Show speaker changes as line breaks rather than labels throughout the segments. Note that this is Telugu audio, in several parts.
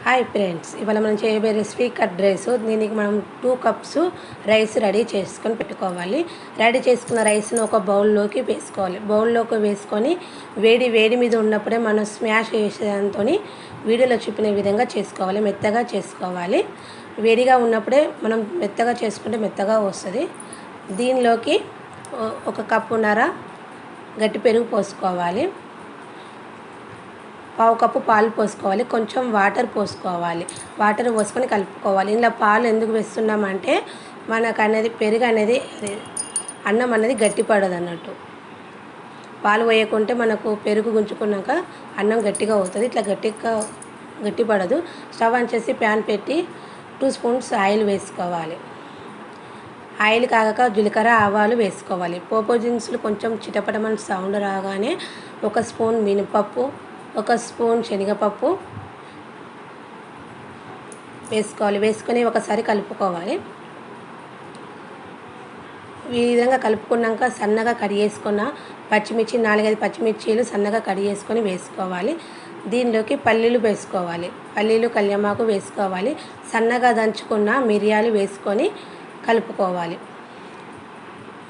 హాయ్ ఫ్రెండ్స్, ఇవాళ మనం చేయబోయే రెసిపీ కట్ రైస్. దీనికి మనం 2 కప్స్ రైస్ రెడీ చేసుకొని పెట్టుకోవాలి. రెడీ చేసుకున్న రైస్ను ఒక బౌల్లోకి వేసుకోవాలి. బౌల్లోకి వేసుకొని వేడి మీద ఉన్నప్పుడే మనం స్మాష్ చేసేదాంతో వీడియోలో చూపిన విధంగా చేసుకోవాలి. మెత్తగా చేసుకోవాలి. వేడిగా ఉన్నప్పుడే మనం మెత్తగా చేసుకుంటే మెత్తగా వస్తుంది. దీనిలోకి 1 కప్పున్నర గట్టి పెరుగు పోసుకోవాలి. 1/2 కప్పు పాలు పోసుకోవాలి. కొంచెం వాటర్ పోసుకోవాలి. వాటర్ పోసుకొని కలుపుకోవాలి. ఇలా పాలు ఎందుకు వేస్తున్నామంటే మనకు అనేది పెరుగు అనేది అన్నం అనేది గట్టిపడదు అన్నట్టు. పాలు వేయకుంటే మనకు పెరుగు గుంజుకున్నాక అన్నం గట్టిగా అవుతుంది. ఇట్లా గట్టిపడదు. స్టవ్ ఆన్ చేసి ప్యాన్ పెట్టి 2 స్పూన్స్ ఆయిల్ వేసుకోవాలి. ఆయిల్ కాగాక జీలకర్ర ఆవాలు వేసుకోవాలి. పోపు దినుసులు కొంచెం చిటపటమని సౌండ్ రాగానే 1 స్పూన్ మినపప్పు, 1 స్పూన్ శనగపప్పు వేసుకోవాలి. వేసుకొని ఒకసారి కలుపుకోవాలి. ఈ విధంగా కలుపుకున్నాక సన్నగా కట్ చేసుకున్న పచ్చిమిర్చి 4-5 పచ్చిమిర్చీలు సన్నగా కట్ చేసుకొని వేసుకోవాలి. దీనిలోకి పల్లీలు వేసుకోవాలి. పల్లీలు కళ్యామాకు వేసుకోవాలి. సన్నగా దంచుకున్న మిరియాలు వేసుకొని కలుపుకోవాలి.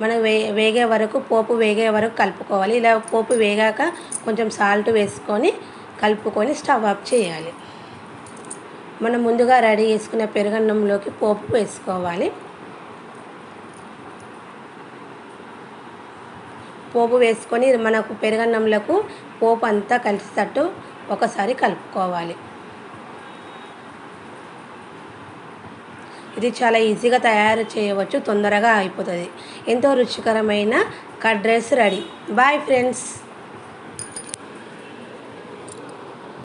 మనం వేగే వరకు పోపు వేగే వరకు కలుపుకోవాలి. ఇలా పోపు వేగాక కొంచెం సాల్ట్ వేసుకొని కలుపుకొని స్టవ్ ఆఫ్ చేయాలి. మనం ముందుగా రెడీ చేసుకున్న పెరుగన్నంలోకి పోపు వేసుకోవాలి. పోపు వేసుకొని మనకు పెరుగన్నంలకు పోపు అంతా కలిసేటట్టు ఒకసారి కలుపుకోవాలి. ఇది చాలా ఈజీగా తయారు చేయవచ్చు. తొందరగా అయిపోతుంది. ఎంతో రుచికరమైన curd rice ready. Bye friends.